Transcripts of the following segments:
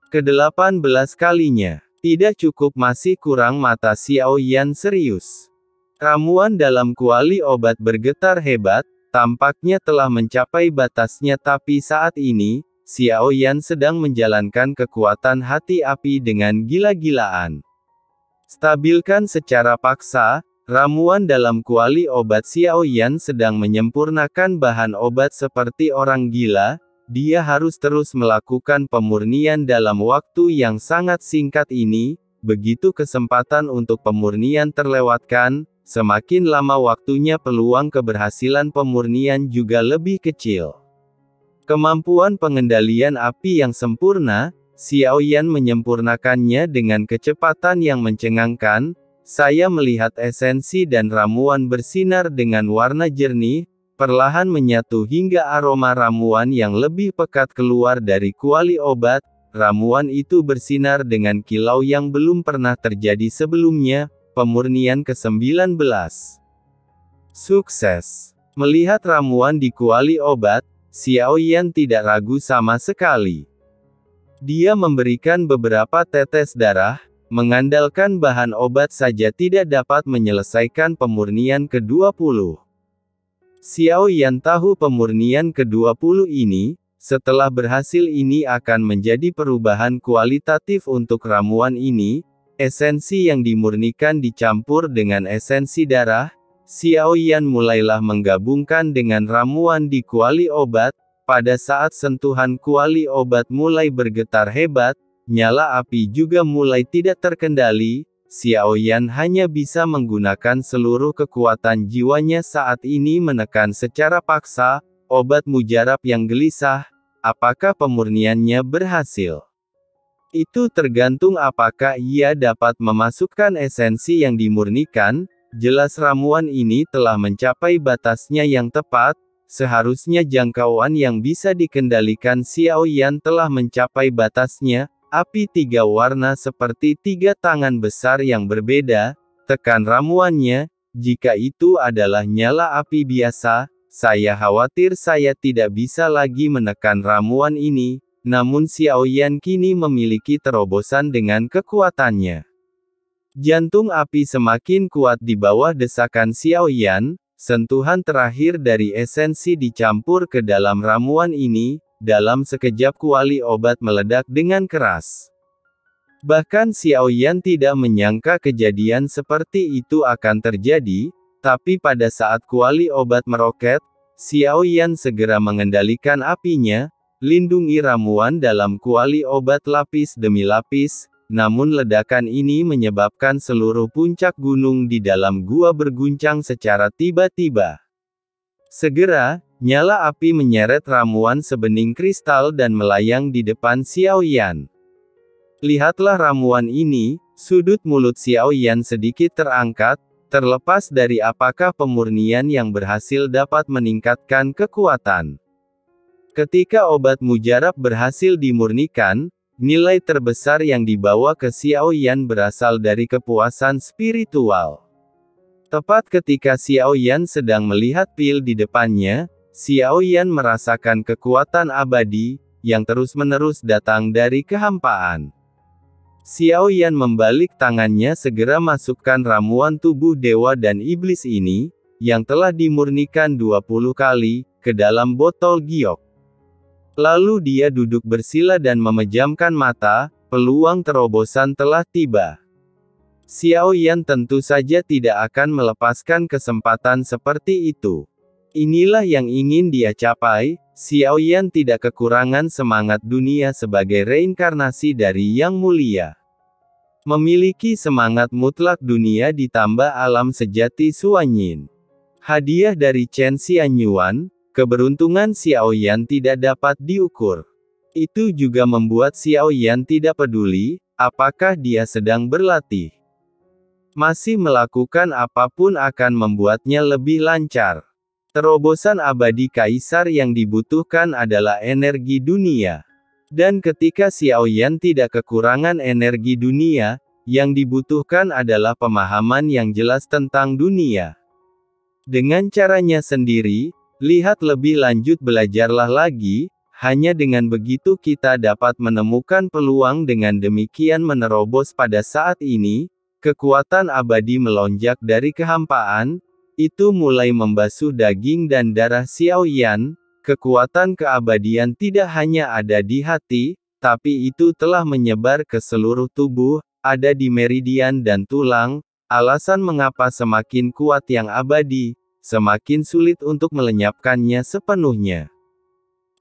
Ke-18 kalinya. Tidak cukup, masih kurang, mata Xiao Yan serius. Ramuan dalam kuali obat bergetar hebat, tampaknya telah mencapai batasnya, tapi saat ini, Xiao Yan sedang menjalankan kekuatan hati api dengan gila-gilaan. Stabilkan secara paksa, ramuan dalam kuali obat Xiao Yan sedang menyempurnakan bahan obat seperti orang gila. Dia harus terus melakukan pemurnian dalam waktu yang sangat singkat ini. Begitu kesempatan untuk pemurnian terlewatkan, semakin lama waktunya peluang keberhasilan pemurnian juga lebih kecil. Kemampuan pengendalian api yang sempurna, Xiao Yan menyempurnakannya dengan kecepatan yang mencengangkan. Saya melihat esensi dan ramuan bersinar dengan warna jernih, perlahan menyatu hingga aroma ramuan yang lebih pekat keluar dari kuali obat. Ramuan itu bersinar dengan kilau yang belum pernah terjadi sebelumnya. Pemurnian ke-19. Sukses. Melihat ramuan di kuali obat, Xiao Yan tidak ragu sama sekali. Dia memberikan beberapa tetes darah, mengandalkan bahan obat saja tidak dapat menyelesaikan pemurnian ke-20. Xiao Yan tahu pemurnian ke-20 ini, setelah berhasil ini akan menjadi perubahan kualitatif untuk ramuan ini. Esensi yang dimurnikan dicampur dengan esensi darah. Xiao Yan mulailah menggabungkan dengan ramuan di kuali obat. Pada saat sentuhan kuali obat mulai bergetar hebat, nyala api juga mulai tidak terkendali. Xiao Yan hanya bisa menggunakan seluruh kekuatan jiwanya saat ini menekan secara paksa, obat mujarab yang gelisah. Apakah pemurniannya berhasil? Itu tergantung apakah ia dapat memasukkan esensi yang dimurnikan. Jelas ramuan ini telah mencapai batasnya yang tepat. Seharusnya jangkauan yang bisa dikendalikan Xiao Yan telah mencapai batasnya. Api tiga warna seperti tiga tangan besar yang berbeda. Tekan ramuannya. Jika itu adalah nyala api biasa, saya khawatir saya tidak bisa lagi menekan ramuan ini. Namun Xiao Yan kini memiliki terobosan dengan kekuatannya. Jantung api semakin kuat di bawah desakan Xiao Yan. Sentuhan terakhir dari esensi dicampur ke dalam ramuan ini. Dalam sekejap kuali obat meledak dengan keras. Bahkan Xiao Yan tidak menyangka kejadian seperti itu akan terjadi, tapi pada saat kuali obat meroket, Xiao Yan segera mengendalikan apinya, lindungi ramuan dalam kuali obat lapis demi lapis. Namun ledakan ini menyebabkan seluruh puncak gunung di dalam gua berguncang secara tiba-tiba. Segera, nyala api menyeret ramuan sebening kristal dan melayang di depan Xiao Yan. Lihatlah ramuan ini. Sudut mulut Xiao Yan sedikit terangkat, terlepas dari apakah pemurnian yang berhasil dapat meningkatkan kekuatan. Ketika obat mujarab berhasil dimurnikan, nilai terbesar yang dibawa ke Xiao Yan berasal dari kepuasan spiritual. Tepat ketika Xiao Yan sedang melihat pil di depannya, Xiao Yan merasakan kekuatan abadi, yang terus-menerus datang dari kehampaan. Xiao Yan membalik tangannya segera masukkan ramuan tubuh dewa dan iblis ini, yang telah dimurnikan 20 kali, ke dalam botol giok. Lalu dia duduk bersila dan memejamkan mata. Peluang terobosan telah tiba. Xiao Yan tentu saja tidak akan melepaskan kesempatan seperti itu. Inilah yang ingin dia capai. Xiao Yan tidak kekurangan semangat dunia sebagai reinkarnasi dari Yang Mulia. Memiliki semangat mutlak dunia ditambah alam sejati Suanyin. Hadiah dari Chen Xianyuan. Keberuntungan Xiao Yan tidak dapat diukur. Itu juga membuat Xiao Yan tidak peduli, apakah dia sedang berlatih. Masih melakukan apapun akan membuatnya lebih lancar. Terobosan abadi kaisar yang dibutuhkan adalah energi dunia. Dan ketika Xiao Yan tidak kekurangan energi dunia, yang dibutuhkan adalah pemahaman yang jelas tentang dunia. Dengan caranya sendiri, lihat lebih lanjut, belajarlah lagi, hanya dengan begitu kita dapat menemukan peluang. Dengan demikian menerobos pada saat ini, kekuatan abadi melonjak dari kehampaan, itu mulai membasuh daging dan darah Xiaoyan. Kekuatan keabadian tidak hanya ada di hati, tapi itu telah menyebar ke seluruh tubuh, ada di meridian dan tulang. Alasan mengapa semakin kuat yang abadi, semakin sulit untuk melenyapkannya sepenuhnya.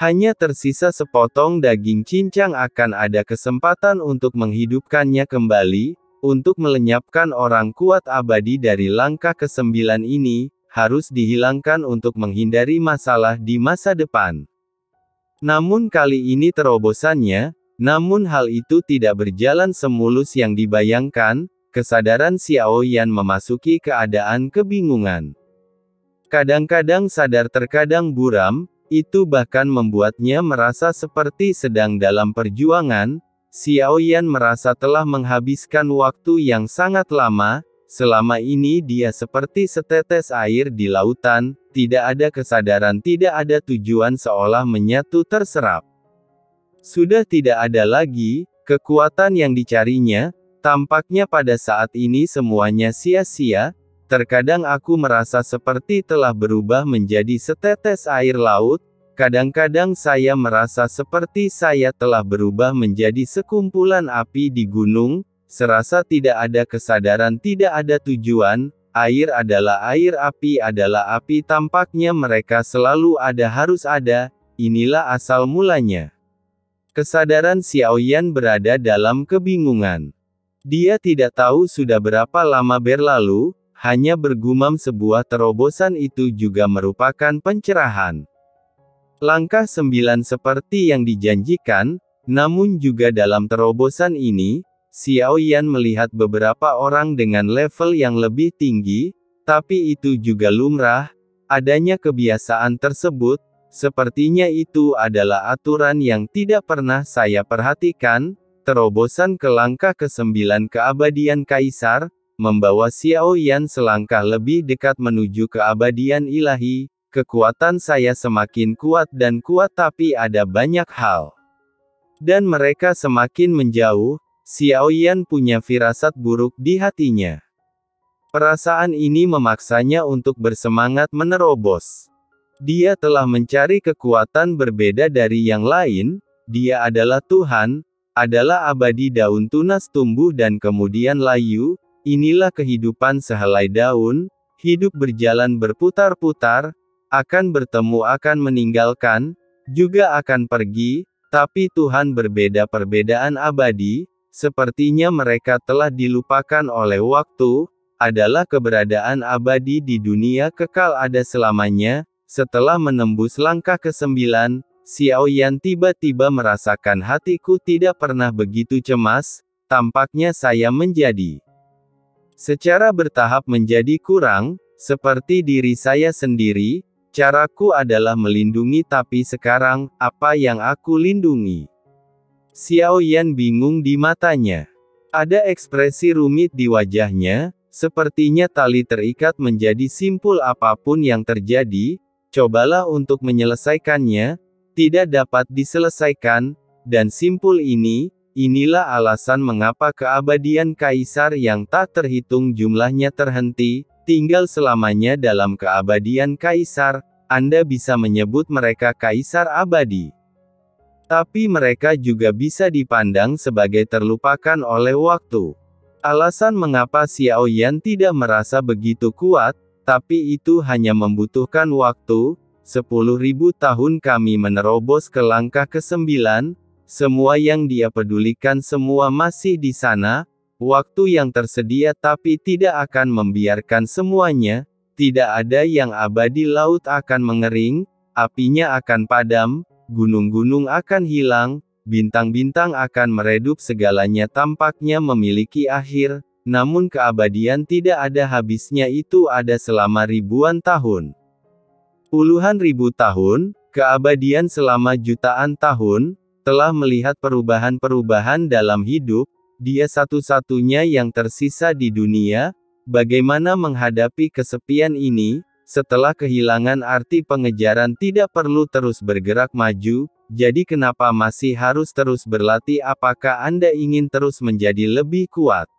Hanya tersisa sepotong daging cincang akan ada kesempatan untuk menghidupkannya kembali, untuk melenyapkan orang kuat abadi dari langkah ke-9 ini, harus dihilangkan untuk menghindari masalah di masa depan. Namun kali ini terobosannya, namun hal itu tidak berjalan semulus yang dibayangkan, kesadaran Xiaoyan memasuki keadaan kebingungan. Kadang-kadang sadar terkadang buram, itu bahkan membuatnya merasa seperti sedang dalam perjuangan. Xiaoyan merasa telah menghabiskan waktu yang sangat lama, selama ini dia seperti setetes air di lautan, tidak ada kesadaran, tidak ada tujuan, seolah menyatu terserap. Sudah tidak ada lagi kekuatan yang dicarinya, tampaknya pada saat ini semuanya sia-sia. Terkadang aku merasa seperti telah berubah menjadi setetes air laut, kadang-kadang saya merasa seperti saya telah berubah menjadi sekumpulan api di gunung, serasa tidak ada kesadaran, tidak ada tujuan, air adalah air, api adalah api, tampaknya mereka selalu ada, harus ada, inilah asal mulanya. Kesadaran Xiaoyan berada dalam kebingungan. Dia tidak tahu sudah berapa lama berlalu, hanya bergumam sebuah terobosan itu juga merupakan pencerahan. Langkah 9 seperti yang dijanjikan, namun juga dalam terobosan ini, Xiaoyan melihat beberapa orang dengan level yang lebih tinggi, tapi itu juga lumrah, adanya kebiasaan tersebut, sepertinya itu adalah aturan yang tidak pernah saya perhatikan. Terobosan ke langkah ke-9 keabadian Kaisar, membawa Xiaoyan selangkah lebih dekat menuju keabadian ilahi. Kekuatan saya semakin kuat dan kuat, tapi ada banyak hal. Dan mereka semakin menjauh. Xiaoyan punya firasat buruk di hatinya. Perasaan ini memaksanya untuk bersemangat menerobos. Dia telah mencari kekuatan berbeda dari yang lain. Dia adalah Tuhan, adalah abadi, daun tunas tumbuh dan kemudian layu. Inilah kehidupan sehelai daun, hidup berjalan berputar-putar, akan bertemu, akan meninggalkan, juga akan pergi, tapi Tuhan berbeda, perbedaan abadi, sepertinya mereka telah dilupakan oleh waktu, adalah keberadaan abadi di dunia kekal ada selamanya. Setelah menembus langkah ke-9, Xiaoyan tiba-tiba merasakan hatiku tidak pernah begitu cemas, tampaknya saya menjadi secara bertahap menjadi kurang, seperti diri saya sendiri. Caraku adalah melindungi, tapi sekarang, apa yang aku lindungi? Xiaoyan bingung di matanya. Ada ekspresi rumit di wajahnya, sepertinya tali terikat menjadi simpul. Apapun yang terjadi, cobalah untuk menyelesaikannya, tidak dapat diselesaikan, dan simpul ini, inilah alasan mengapa keabadian Kaisar yang tak terhitung jumlahnya terhenti, tinggal selamanya dalam keabadian Kaisar. Anda bisa menyebut mereka Kaisar abadi. Tapi mereka juga bisa dipandang sebagai terlupakan oleh waktu. Alasan mengapa Xiaoyan tidak merasa begitu kuat, tapi itu hanya membutuhkan waktu. 10.000 tahun kami menerobos ke langkah ke-9, semua yang dia pedulikan semua masih di sana, waktu yang tersedia, tapi tidak akan membiarkan semuanya, tidak ada yang abadi, laut akan mengering, apinya akan padam, gunung-gunung akan hilang, bintang-bintang akan meredup, segalanya tampaknya memiliki akhir, namun keabadian tidak ada habisnya, itu ada selama ribuan tahun. Puluhan ribu tahun, keabadian selama jutaan tahun, telah melihat perubahan-perubahan dalam hidup, dia satu-satunya yang tersisa di dunia. Bagaimana menghadapi kesepian ini? Setelah kehilangan arti pengejaran tidak perlu terus bergerak maju, jadi kenapa masih harus terus berlatih? Apakah Anda ingin terus menjadi lebih kuat?